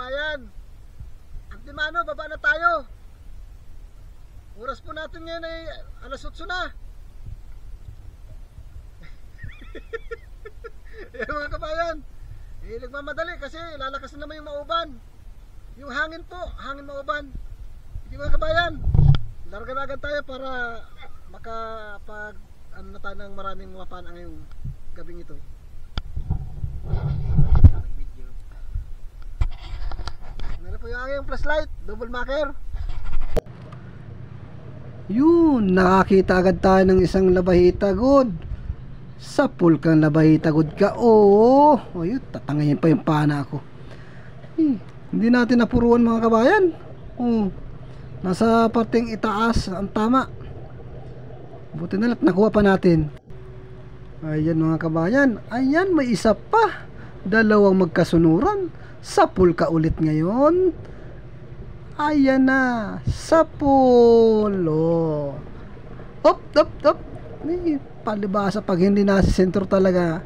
kabayan, Antimano, baba na tayo. Oras po natin ngayon ay alas 8 na. Yan mga kabayan, nagmamadali kasi lalakas na naman yung mauban. Yung hangin po, hangin mauban. Yung mga kabayan, larga-larga tayo para makapag ano na tayo ng maraming mga pana ngayong gabing ito. Meron po yung aking flashlight, double marker. Yun, nakakita agad tayo ng isang labahita good. Sapul kang labahita good ka. Oo, yun, tatangayin pa yung pana ako. Hindi natin napuruan mga kabayan. Nasa parteng itaas ang tama. Buti na lang nakuha pa natin. Ayan mga kabayan, ayan, may isa pa. Dalawang magkasunuran. Sapul ka ulit ngayon. Ayan na, sapul. Op. May palibasa pag hindi nasa sentro talaga.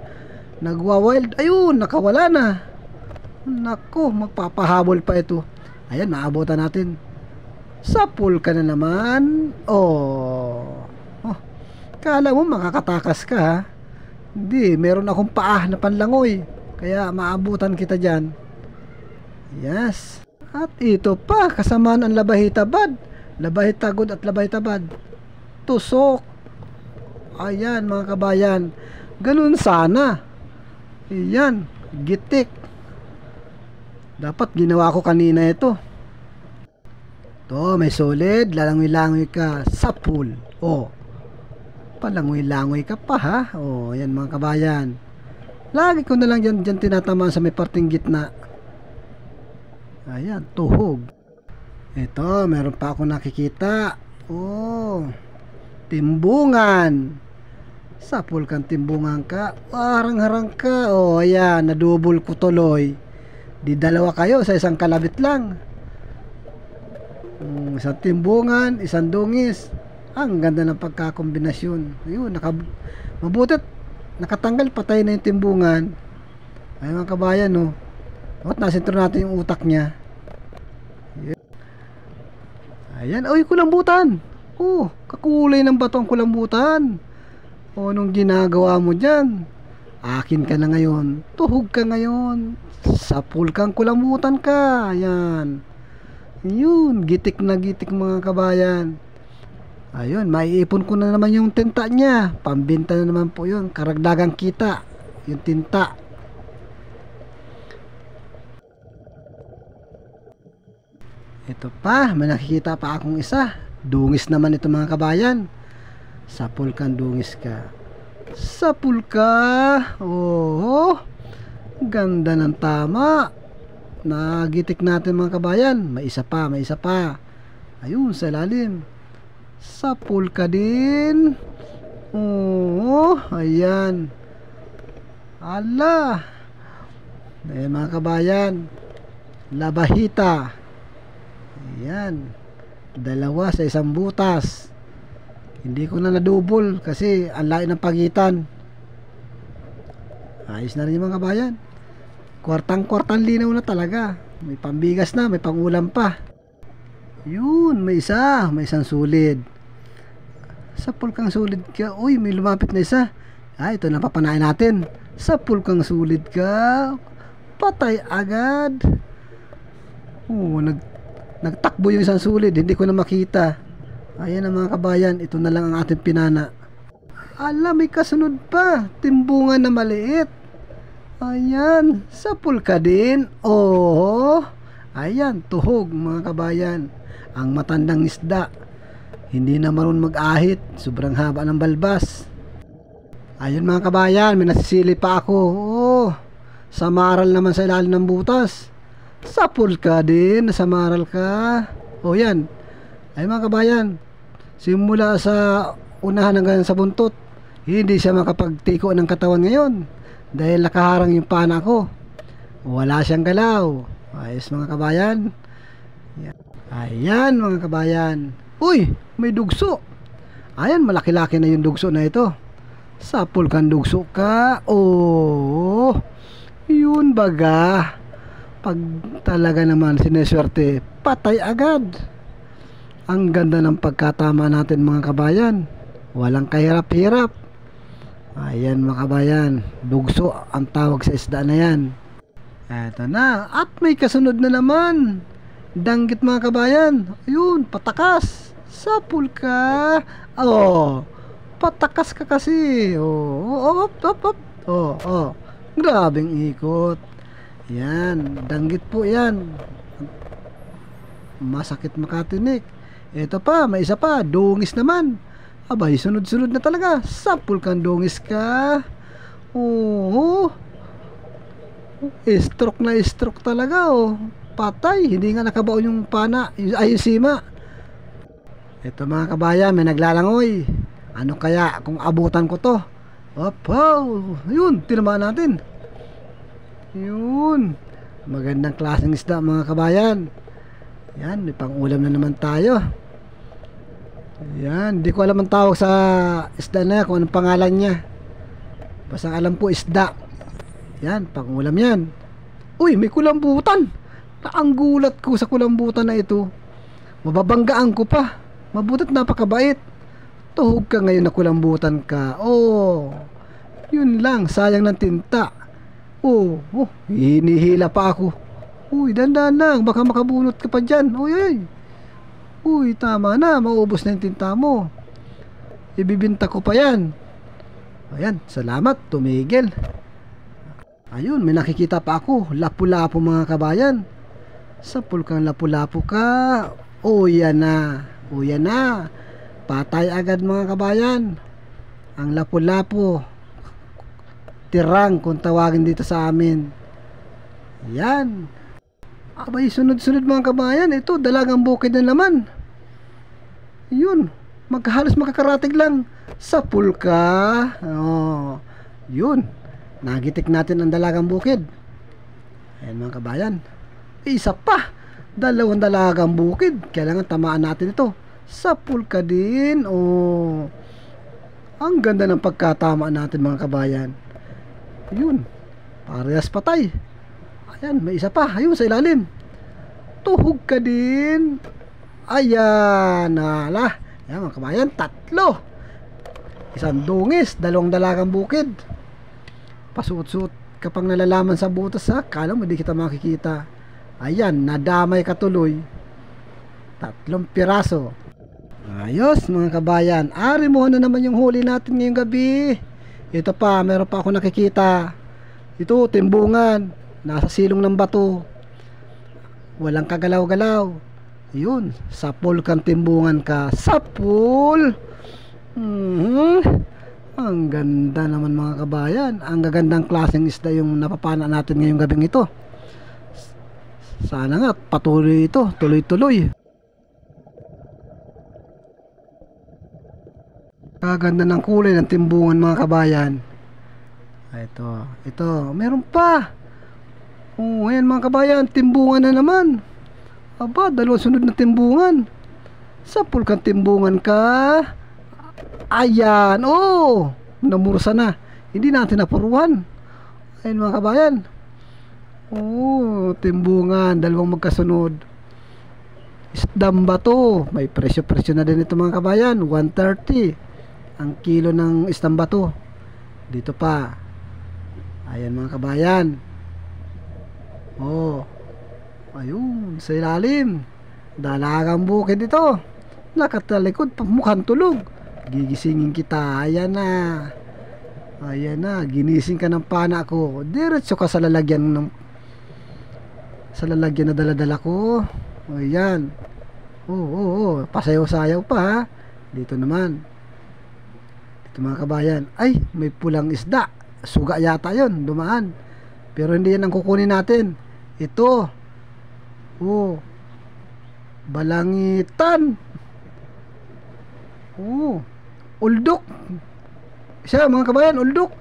Nagwa-wild. Ayun, nakawala na. Naku, magpapahabol pa ito. Ayan, naabutan natin. Sapul ka na naman. Kala mo makakatakas ka ha? Hindi, meron akong paa na panlangoy. Kaya maabutan kita dyan. Yes. At ito pa, kasamaan ang labahita bad. Labahita good at labahita bad. Tusok. Ayan mga kabayan. Ganun sana. Ayan, gitik. Dapat ginawa ko kanina ito. To, may solid. Lalangoy-langoy ka. Sapul. Palangoy-langoy ka pa ha. Ayan mga kabayan. Lagi ko na lang dyan tinatamaan sa may parting gitna. Ayan, tuhog. Ito, meron pa ako nakikita. Timbungan. Sapul kang timbungan ka. Harang-harang ka. Ayan, nadubol ko tuloy. Di dalawa kayo sa isang kalabit lang. Isang timbungan, isang dungis. Ang ganda ng pagkakombinasyon. Ayun, mabutit. Nakatanggal, patay na yung timbungan. Ay mga kabayan, At nasentro natin yung utak niya. Ayan, kulambutan. Kakulay ng bato ang kulambutan. Anong ginagawa mo dyan? Akin ka na ngayon. Tuhog ka ngayon. Sapul kang kulambutan ka. Ayan. Yun, gitik na gitik mga kabayan. Ayun, maiipon ko na naman yung tinta niya. Pambenta na naman po yun. Karagdagang kita. Yung tinta. Ito pa, may nakikita pa akong isa. Dungis naman ito mga kabayan. Sapul kang dungis ka. Sapul ka. Ganda ng tama. Nagitik natin mga kabayan. May isa pa. Ayun, sa ilalim. Sapul ka din. Ayan. Ala. Ayan mga kabayan. Labahita. Ayan. Dalawa sa isang butas. Hindi ko na nadubol kasi ang layo ng pagitan. Ayos na rin yung mga kabayan. Kwartang linaw na talaga. May pambigas na, may pangulam pa. Yun, may isang sulid. Sapul kang sulid ka. May lumapit na isa. Ito na papanain natin. Sapul kang sulid ka. Patay agad. Nagtakbo yung isang sulid. Hindi ko na makita. Ayan ang mga kabayan. Ito na lang ang ating pinana. May kasunod pa. Timbungan na maliit. Ayan. Sapul ka din. Ayan. Tuhog mga kabayan. Ang matandang isda. Hindi na marunong mag-ahit. Sobrang haba ng balbas. Ayun mga kabayan. May nasisili pa ako. Samaral naman sa ilalim ng butas. Sapul ka din. Samaral ka. Yan. Ay mga kabayan, simula sa unahan hanggang sa buntot, hindi siya makapagtiko ng katawan ngayon dahil nakaharang yung pana ko. Wala siyang galaw. Ayos mga kabayan. Ayan mga kabayan. May dugso. Ayan, malaki-laki na yung dugso na ito. Sapul kang dugso ka. Yun baga. Pag talaga naman sineswerte, patay agad. Ang ganda ng pagkatama natin mga kabayan. Walang kahirap-hirap. Ayan mga kabayan, dugso ang tawag sa isda na yan. Eto na, at may kasunod na naman. Danggit mga kabayan. Ayun, patakas. Sapul ka. Oh, patakas ka kasi. Oh, op. Oh. Grabing ikot. Yan, danggit po yan. Masakit makatinik. Ito pa, may isa pa, dungis naman. Abay, sunod-sunod na talaga. Sapul kang dungis ka. Oo. Stroke talaga oh. Patay, hindi nga nakabaon yung pana, yung sima. Ito mga kabayan, may naglalangoy. Ano kaya kung abutan ko to? Opo, yun, tinamaan natin. Yun, magandang klaseng isda mga kabayan. Yan, may pang-ulam na naman tayo. Yan, di ko alam ang tawag sa isda na yan, kung anong pangalan niya. Basta alam po isda. Yan, pang-ulam yan. Uy, may kulambutan. Ang gulat ko sa kulambutan na ito. Mababanggaan ko pa. Mabutit napakabait. Tuhog ka ngayon na kulambutan ka. Oh, yun lang, sayang ng tinta. Oh, hinihila pa ako. Uy, dandan lang, baka makabunot ka pa dyan. Uy, tama na, maubos na yung tinta mo. Ibibinta ko pa yan. Ayan, salamat, tumigil. Ayun, may nakikita pa ako. Lapu-lapu mga kabayan. Sapul kang lapu-lapu ka. O yan na. Patay agad mga kabayan. Ang lapu-lapu. Tirang kung tawagin dito sa amin. Yan. Abay, sunod-sunod mga kabayan. Ito, dalagang bukid na naman. Yun. Halos makakaratig lang. Sapul ka. Oh, yun. Nagitik natin ang dalagang bukid. Ayan mga kabayan. Isa pa. 2 dalagang bukid. Kailangan tamaan natin ito. Sapul ka din. Oh, ang ganda ng pagkatama natin mga kabayan. Yun. Parehas patay. Ayan, may isa pa. Ayun sa ilalim. Tuhog ka din. Ayan. Hala. Ayan mga kabayan. 3. Isang dungis. 2 dalagang bukid. Pasuot-suot ka pang nalalaman sa butas ha. Kala mo di kita makikita. Ayan, nadamay ka tuloy. 3 piraso. Ayos mga kabayan. Ari mo na naman yung huli natin ngayong gabi. Ito pa, meron pa ako nakikita. Ito, timbungan. Nasa silong ng bato. Walang kagalaw-galaw. Yun, sapul kang timbungan ka. Sapul. Ang ganda naman mga kabayan. Ang gagandang klaseng isda yung napapana natin ngayong gabing ito. Sana nga patuloy ito, tuloy-tuloy. Kaganda ng kulay ng timbungan mga kabayan. Ito, meron pa. Oh, ayan mga kabayan, timbungan na naman. Aba, 2 sunod na timbungan. Sapul kang timbungan ka. Ayan, oh, namursa na. Hindi natin napuruan. Ayan mga kabayan. Oh, timbungan, 2 magkasunod. Isdang bato. May presyo na din ito mga kabayan. 130 ang kilo ng isdang bato. Dito pa. Ayan mga kabayan. Oh, ayun, sa ilalim. Dalagang bukid ito. Nakatalikod, mukhang tulog. Gigisingin kita. Ayan na, ginising ka ng pana ko. Diretso ka sa lalagyan na daladala ko. O yan. Oo, pasayaw-sayaw pa ha. Dito naman. Dito mga kabayan. Ay, may pulang isda. Suga yata yon, dumaan. Pero hindi yan ang kukunin natin. Ito. Oh, balangitan. Oh, uldok. Siya mga kabayan, uldok.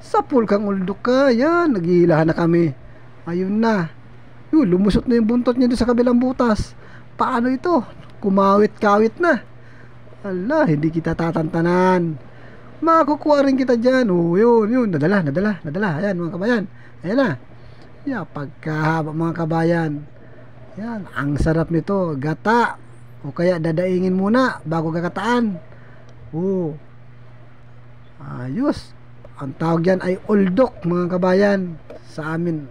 Sapul kang uldok ka. Yan, naghihilahan na kami. Ayun na. Yun, lumusot na yung buntot niya doon sa kabilang butas. Paano ito? Kumawit-kawit na. Ala, hindi kita tatantanan. Makukuha rin kita dyan. Oh, yun. Nadala. Ayan mga kabayan. Ayan na. Yeah, pagkahaba mga kabayan. Yan, ang sarap nito, gata. O kaya dadaingin muna bago gagataan. Oh, ayos. Ang tawag yan ay uldok mga kabayan sa amin.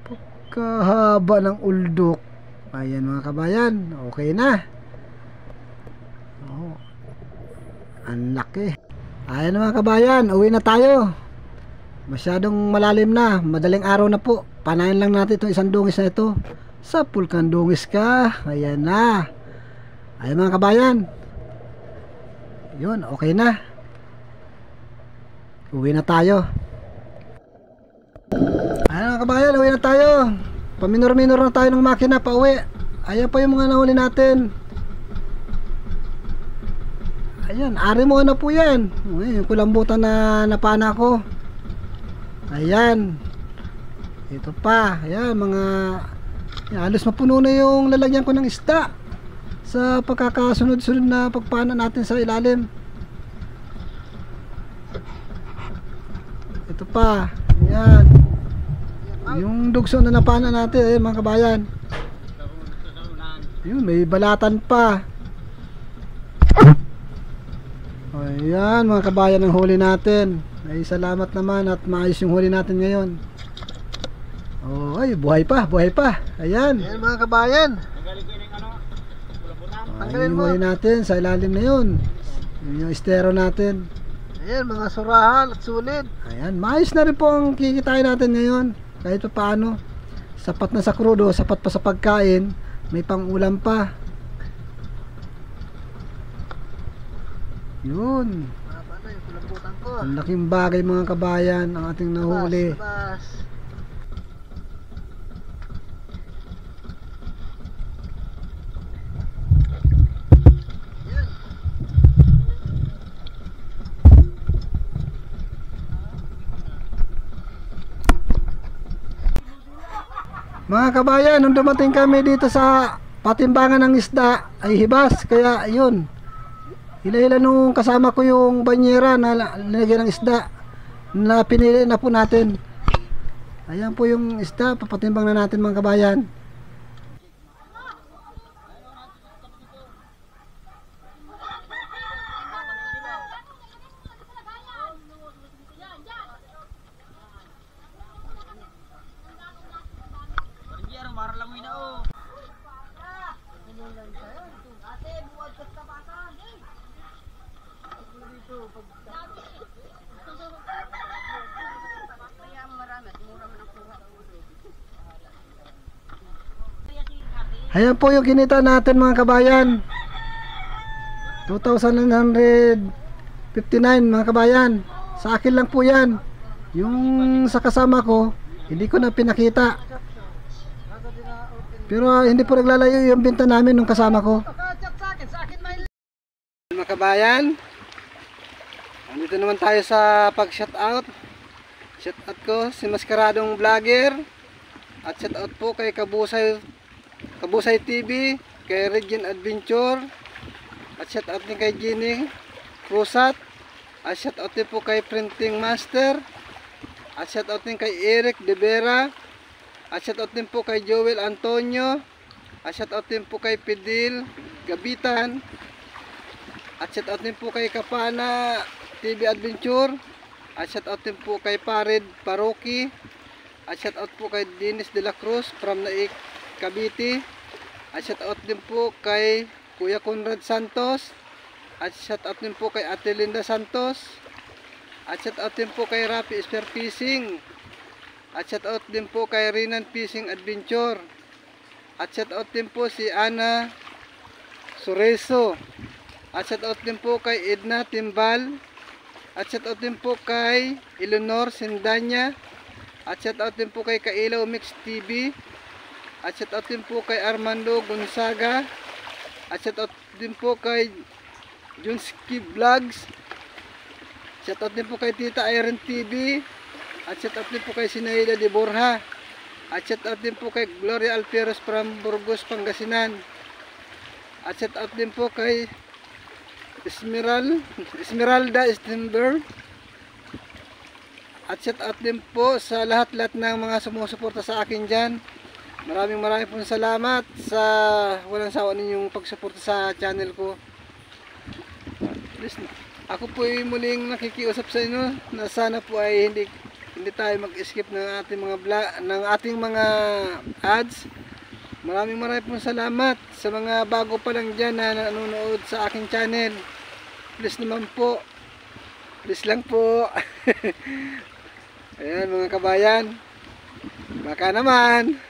Pagkahaba ng uldok. Ayan mga kabayan, okay na. Oh, ang laki. Ayan mga kabayan, uwi na tayo. Masyadong malalim na, madaling araw na po. Panayin lang natin itong isang dungis na ito. Sapul kang dungis ka. Ayan na. Ayan mga kabayan. Yun, okay na. Uwi na tayo. Ayan mga kabayan, uwi na tayo. Paminor-minor na tayo ng makina pa uwi. Ayan pa yung mga nahuli natin. Ayan, ari mo na po yan. Yung kulambutan na napana ko. Ayan. Ito pa. Ayan, mga halos mapuno na yung lalagyan ko ng isda sa pagkakasunod-sunod na pagpana natin sa ilalim. Ito pa. Ayan. Yung dugso na napana natin, ayan mga kabayan. Yun, may balatan pa. Ayan mga kabayan, ang huli natin. Ay salamat naman at maayos yung huli natin ngayon. Oh, ay buhay pa, buhay pa. Ayan. Ayan mga kabayan. Ayan yung huli natin sa ilalim na yun. Yun yung estero natin. Ayan mga surahan at sulit. Ayan, maayos na rin po ang kikitain natin ngayon. Kahit pa paano. Sapat na sa krudo, sapat pa sa pagkain. May pang ulam pa. Yun. Ang laking bagay mga kabayan ang ating nahuli. Mga kabayan, nung dumating kami dito sa patimbangan ng isda ay hibas, kaya yun. Hila-hila nung kasama ko yung banyera na linagyan ng isda na pinili na po natin. Ayan po yung isda, papatimbang na natin mga kabayan. Ayan po yung kinita natin mga kabayan. 2,959 mga kabayan. Sa akin lang po yan. Yung sa kasama ko, hindi ko na pinakita. Pero hindi po naglalayo yung binta namin nung kasama ko. Mga kabayan, andito naman tayo sa pag-shoutout. Shoutout ko si Mascaradong Vlogger. At shoutout po kay Kabusay TV, kay Regine Adventure, at shoutout din kay Ginny Cruzat, at shoutout din po kay Printing Master, at shoutout din kay Eric De Vera, at shoutout din po kay Joel Antonio, at shoutout din po kay Pedil Gabitan, at shoutout din po kay Kapana TV Adventure, at shoutout din po kay Pared Paroki, at shoutout po kay Dennis De La Cruz from Naik Cavite, at shoutout din po kay Kuya Conrad Santos, at shoutout din po kay Ate Linda Santos, at shoutout din po kay Rafi Esper Fishing, at shoutout din po kay Rinan Fishing Adventure, at shoutout din po si Ana Sureso, at shoutout din po kay Edna Timbal, at shoutout din po kay Eleanor Sindanya, at shoutout din po kay Kailaw Mix TV, at shoutout din po kay Armando Gonzaga, at shoutout din po kay Junski Vlogs, shoutout din po kay Tita Iron TV, at shoutout din po kay Sinaida de Borja, at shoutout din po kay Gloria Alperos from Burgos, Pangasinan, at shoutout din po kay Esmeralda Stenberg, At shout out din po sa lahat-lahat ng mga sumusuporta sa akin dyan. Maraming po salamat sa walang sawa ninyong pagsuporta sa channel ko. Please, ako po ay muling nakikiusap sa inyo na sana po ay hindi tayo mag-skip ng ating mga ads. Maraming po salamat sa mga bago pa lang dyan na nanonood sa aking channel. Please naman po. Please lang po. Ayan mga kabayan. Baka naman.